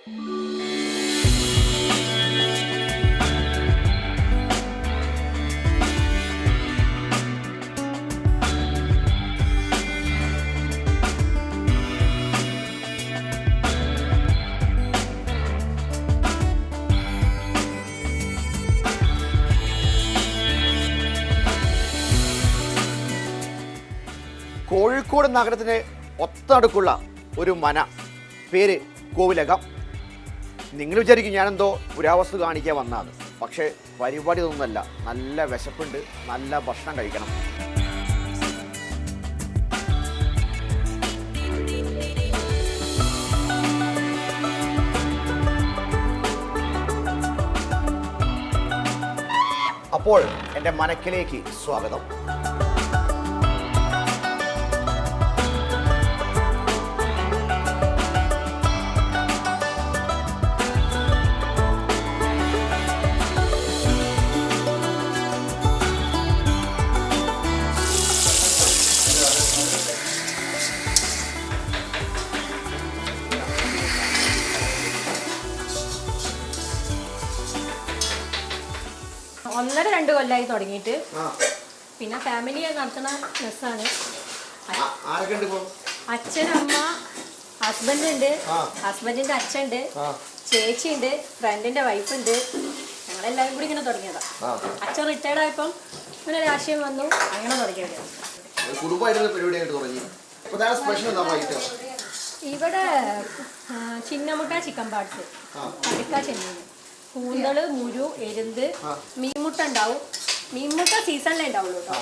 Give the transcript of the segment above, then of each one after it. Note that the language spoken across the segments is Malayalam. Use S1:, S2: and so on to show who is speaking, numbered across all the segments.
S1: കോഴിക്കോട് നഗരത്തിന് ഒത്തടുക്കുള്ള ഒരു മന, പേര് കോവിലകം. നിങ്ങൾ വിചാരിക്കും ഞാനെന്തോ പുരാവസ്തു കാണിക്കാൻ വന്നതാണ്. പക്ഷേ പരിപാടി ഒന്നുമല്ല. നല്ല വിശപ്പുണ്ട്, നല്ല ഭക്ഷണം കഴിക്കണം. അപ്പോൾ എൻ്റെ മനക്കിലേക്ക് സ്വാഗതം.
S2: ഒന്നര 2 കൊല്ലമായി തുടങ്ങിയിട്ട്. പിന്നെ ഫാമിലി നടത്തുന്ന മെസ്സാണ്. അച്ഛൻ, അമ്മ, ഹസ്ബൻഡ് ഉണ്ട്, ഹസ്ബൻഡിന്റെ അച്ഛനുണ്ട്, ചേച്ചിയുണ്ട്, ഫ്രണ്ടിന്റെ വൈഫ് ഉണ്ട്. ഞങ്ങളെല്ലാവരും കൂടി ഇങ്ങനെ തുടങ്ങിയതാ. അച്ഛൻ റിട്ടയർഡ് ആയപ്പം ഇങ്ങനെ രാഷ്ട്രീയം വന്നു, അങ്ങനെ തുടങ്ങിയത്. ഇവിടെ ചിന്നമുട്ട ചിക്കൻ പാട്സ്, കടുക്ക ചെമ്മീൻ, കൂന്തള്, മുരു, എരുന്ത്, മീൻമുട്ട ഉണ്ടാവും. മീൻമുട്ട സീസണിലേ ഉണ്ടാവുള്ളൂ കേട്ടോ.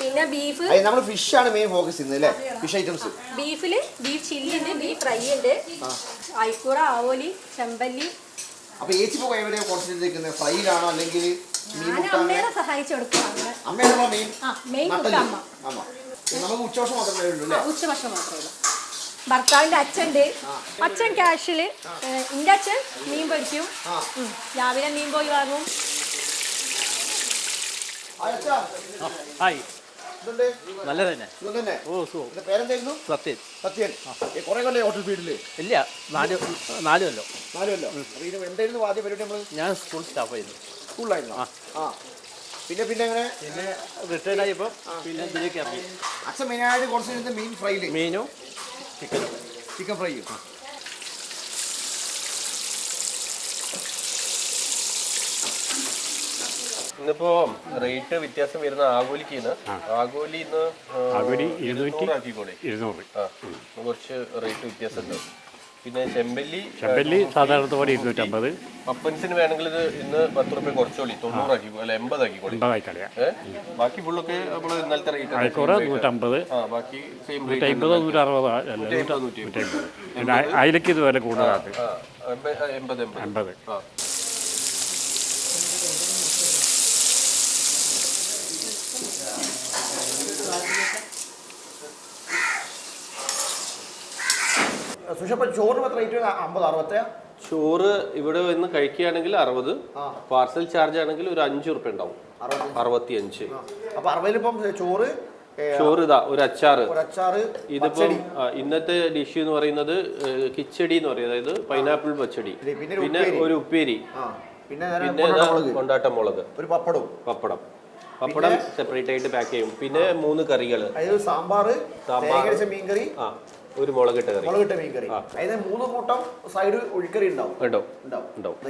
S2: പിന്നെ ബീഫ്,
S1: ഫിഷ് ആണ് മെയിൻ ഫോക്കസ് ചെയ്യുന്നത്. ഫിഷ് ഐറ്റംസ്,
S2: ബീഫില് ബീഫ് ചില്ലി ഉണ്ട്, ബീഫ് ഫ്രൈ ഉണ്ട്, അയക്കൂറ, ആവോലി, ചെമ്പല്ലി. ഞാൻ അമ്മേനെ സഹായിച്ചു കൊടുക്കും. ഉച്ചഭക്ഷണം മാത്രമേ ഉള്ളൂ. ഭർത്താവിന്റെ അച്ഛൻ്റെ അച്ഛൻ ക്യാഷില്, എൻ്റെ അച്ഛൻ മീൻ പൊരിക്കും. രാവിലെ മീൻ പോയി വാങ്ങും.
S3: നല്ല തന്നെ. സത്യൻ.
S1: സത്യൻ കുറെ കൊല്ലേ ഹോട്ടൽ ഫീൽഡില്?
S3: ഇല്ല, 4 കൊല്ലം.
S1: 4 കൊല്ലം. എന്തായിരുന്നു ആദ്യ പരിപാടി? നമ്മള്
S3: ഞാൻ സ്കൂൾ സ്റ്റാഫായിരുന്നു.
S1: സ്കൂളിലായിരുന്നു. പിന്നെ എങ്ങനെ?
S3: പിന്നെ റിട്ടയർഡ് ആയപ്പോൾ പിന്നെ ഇതിലേക്ക് ഇറങ്ങി.
S1: അച്ഛൻ മെയിനായിട്ട് കുറച്ച് മീൻ ഫ്രൈയില്,
S3: മീനും
S1: ചിക്കൻ ഫ്രൈയും.
S4: ഇന്നിപ്പോ റേറ്റ് വ്യത്യാസം വരുന്ന ആഗോലിക്ക് ആഗോലി ഇന്ന് 200 ആക്കിക്കോളെ.
S3: 200
S4: കുറച്ച് റേറ്റ് വ്യത്യാസം ഉണ്ട്. പിന്നെ ചെമ്പല്ലി
S3: സാധാരണ പോലെ 250.
S4: പപ്പൻസിന് വേണമെങ്കിൽ ഇത് ഇന്ന് 10 രൂപ കുറച്ചോളി, 90 ആക്കിക്കോ, അല്ല 80 ആക്കിക്കോളി. ബാക്കി ഫുള്ളൊക്കെ നമ്മള് ഇന്നലത്തെ റേറ്റ്.
S3: 150.
S4: ബാക്കി സെയിം
S3: 150, 160. അതിലേക്ക് ഇത് വില കൂടുതലാണ്. 80. ചോറ് ഇവിടെ വന്ന് കഴിക്കുകയാണെങ്കിൽ 60. പാർസൽ ചാർജ് ആണെങ്കിൽ ഒരു 5 രൂപ ഉണ്ടാവും. 65. ചോറ് ഇതാ ഒരു അച്ചാറ്. ഇതിപ്പം ഇന്നത്തെ ഡിഷ് എന്ന് പറയുന്നത് കിച്ചടി എന്ന് പറയുന്നത്, അതായത് പൈനാപ്പിൾ പച്ചടി. പിന്നെ ഒരു ഉപ്പേരി, പിന്നെ കൊണ്ടാട്ട മുളക്, ഒരു പപ്പടം സെപ്പറേറ്റ് ആയിട്ട് പാക്ക് ചെയ്യും. പിന്നെ 3 കറികൾ,
S1: സാമ്പാർ, മീൻകറി,
S4: ഒരു മുളകിട്ട കറി.
S1: 3 കൂട്ടം സൈഡ് ഒഴിക്കറി ഉണ്ടാവും.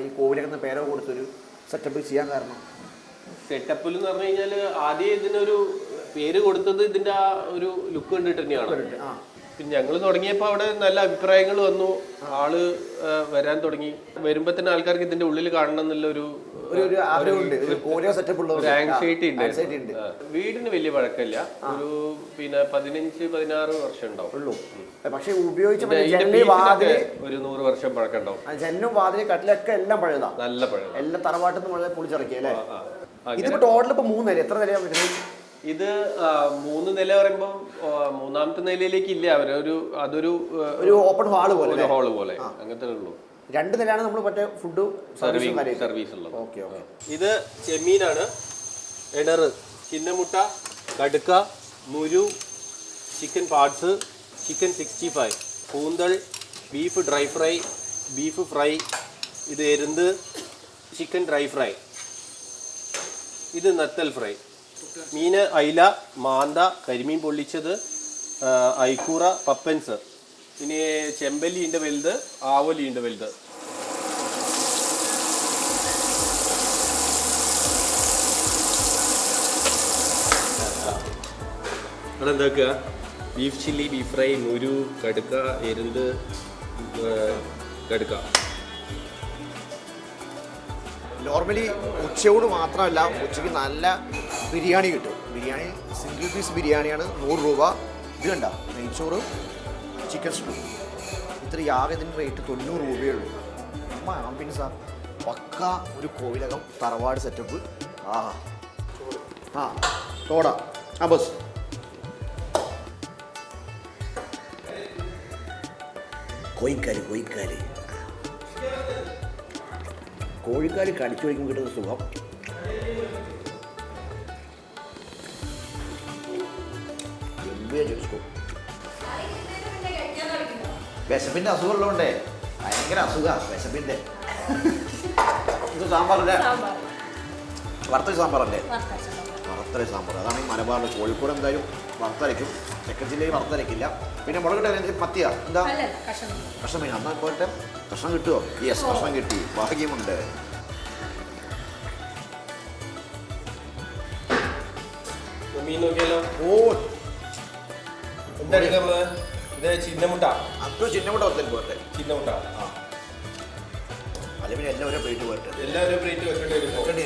S1: ഈ കോവിലൊക്കെ പേരോ കൊടുത്തൊരു സെറ്റപ്പ് ചെയ്യാൻ കാരണം,
S4: സെറ്റപ്പിൽ എന്ന് പറഞ്ഞു കഴിഞ്ഞാല് ആദ്യം ഇതിനൊരു പേര് കൊടുത്തത് ഇതിന്റെ ആ ഒരു ലുക്ക് കണ്ടിട്ട് തന്നെയാണ്. പിന്നെ ഞങ്ങൾ തുടങ്ങിയപ്പോൾ അവിടെ നല്ല അഭിപ്രായങ്ങൾ വന്നു. ആള് വരാൻ തുടങ്ങി. വരുമ്പോ തന്നെ ആൾക്കാർക്ക് ഇതിന്റെ ഉള്ളിൽ കാണണം എന്നുള്ള ഒരു ആങ്സൈറ്റി ഉണ്ട്. വീടിന് വലിയ പഴക്കമില്ല, ഒരു 15-16 വർഷം ഉണ്ടാവും.
S1: പക്ഷെ ഉപയോഗിച്ച
S4: ഒരു 100 വർഷം പഴക്കം ഉണ്ടാവും.
S1: ജനലും വാതിലും കട്ടിലൊക്കെ എല്ലാം പഴയതാ, നല്ല പഴയ, എല്ലാം തറവാട്ടിൽ നിന്ന് പൊളിച്ചിറക്കി അല്ലേ. ഇതിപ്പോ ടോട്ടൽ ഇപ്പൊ 3 നില. എത്ര നിലയാണ് വരുന്നത്?
S4: ഇത് 3 നില പറയുമ്പോ 3ാമത്തെ നിലയിലേക്ക് ഇല്ല, അതൊരു
S1: ഓപ്പൺ ഹാള് പോലെ,
S4: അങ്ങനത്തെ ഉള്ളൂ.
S1: 2 നിലയാണ് നമ്മൾ മറ്റേ ഫുഡ്
S4: സർവീസ് ഉള്ളത്. ഇത് ചെമ്മീനാണ്. എടറ്, ചിന്നമുട്ട, കടുക്ക, മുരു, ചിക്കൻ പാർട്സ്, ചിക്കൻ 65, കൂന്തൾ, beef dry fry,
S3: beef fry, ഇത് എരുന്ത് ചിക്കൻ ഡ്രൈ ഫ്രൈ, ഇത് നത്തൽ ഫ്രൈ, മീൻ അയില, മാന്ത, കരിമീൻ പൊള്ളിച്ചത്, ഐക്കൂറ, പപ്പൻസ്, ഇനി ചെമ്പല്ലിൻ്റെ വലുത്, ആവലിൻ്റെ വലുത്. അതെന്താക്കുക? ബീഫ് ചില്ലി, ബീഫ് ഫ്രൈ, മുരു, കടുക്ക, എരുന്ത്, കടുക്ക.
S1: നോർമലി ഉച്ചയോട് മാത്രമല്ല, ഉച്ചയ്ക്ക് നല്ല ബിരിയാണി കിട്ടും. ബിരിയാണി സിംഗിൾ പീസ് ബിരിയാണിയാണ് 100 രൂപ. ഇത് കണ്ട നെയ്ച്ചോറ്, ചിക്കൻ സ്റ്റൂ, ഇത്ര ആകെ ഇതിന് റേറ്റ് 90 രൂപയേ ഉള്ളൂ. അമ്മ ആംബിയൻസാ പക്ക ഒരു കോവിലകം തറവാട് സെറ്റപ്പ്. ആ തോട ആ ബസ് കോഴിക്കാല് കടിച്ചു വയ്ക്കുമ്പോൾ കിട്ടുന്ന സുഖം. വിശപ്പിന്റെ അസുഖമുള്ളതുകൊണ്ടേ ഭയങ്കര അസുഖമാണ് വിശപ്പിന്റെ. ഇത് സാമ്പാറല്ലേ? വറുത്തര സാമ്പാറല്ലേ? വറുത്തര സാമ്പാർ അതാണ് ഈ മലബാറിൽ. കോഴിക്കോട് എന്തായാലും വറുത്തരയ്ക്കും, തെക്കൻ ജില്ലയിൽ വറുത്തരയ്ക്കില്ല. പിന്നെ മുളകിട്ട് മത്തിയാ എന്താ കഷ്ണം മീൻ. എന്നാൽ പോയിട്ട് കഷ്ണം കിട്ടുമോ? യെസ്, കഷ്ണം കിട്ടി, ഭാഗ്യമുണ്ട്.
S3: മീൻ നോക്കിയാലോ?
S1: ഓ
S3: എന്താ നമ്മള് ഇത് ചിന്നമുട്ട.
S1: അത് ചിന്നമുട്ട വറുത്തൽ പോട്ടെ.
S3: ചിന്നമുട്ട
S1: അല്ലെ പിന്നെ എല്ലാം ഓരോ പ്ലേറ്റ് പോട്ടെ.
S3: എല്ലാവരും പ്ലേറ്റ് വെക്കേണ്ടി.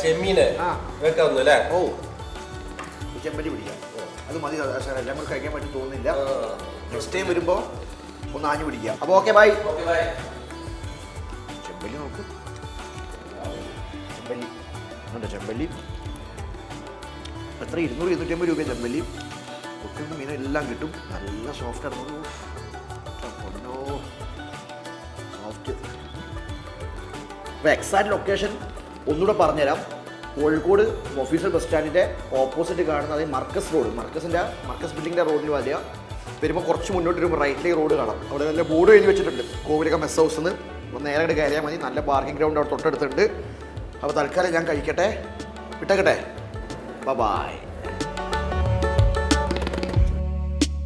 S3: ചെമ്മീന് വെക്കാവുന്നു അല്ലേ?
S1: ഓ ചെമ്പല്ലി പിടിക്കാം. അത് മതി. എല്ലാം കൂടെ കഴിക്കാൻ പറ്റി തോന്നുന്നില്ല. നെക്സ്റ്റ് ടൈം വരുമ്പോൾ ഒന്ന് ആഞ്ഞു പിടിക്കാം. അപ്പോൾ ഓക്കെ ബൈ. ചെമ്പല്ലി നോക്ക്, ചെമ്പല്ലി ഉണ്ട്. ചെമ്പല്ലി എത്ര 200-250 രൂപ ചെമ്പല്ലി. ഒട്ടും മീൻ എല്ലാം കിട്ടും. നല്ല സോഫ്റ്റ് ആണ്. സോഫ്റ്റ്. അപ്പോൾ എക്സാക്ട് ലൊക്കേഷൻ ഒന്നുകൂടെ പറഞ്ഞുതരാം. കോഴിക്കോട് ഒഫീഷ്യൽ ബസ് സ്റ്റാൻഡിൻ്റെ ഓപ്പോസിറ്റ് കാണുന്നത് മർക്കസ് റോഡ്. മർക്കസ് ബിൽഡിങ്ങിൻ്റെ റോഡിൽ വലിയ വരുമ്പോൾ കുറച്ച് മുന്നോട്ട് വരുമ്പോൾ റൈറ്റിലേക്ക് റോഡ് കാണാം. അവിടെ നല്ല ബോർഡ് എഴുതി വെച്ചിട്ടുണ്ട്, കോവിലകം മെസ് ഹൗസ് എന്ന്. അപ്പോൾ നേരെ കയറിയാൽ മതി. നല്ല പാർക്കിംഗ് ഗ്രൗണ്ട് അവിടെ തൊട്ടടുത്തുണ്ട്. അപ്പോൾ തൽക്കാലം ഞാൻ കഴിക്കട്ടെ, വിട്ടേക്കട്ടെ. ബൈ.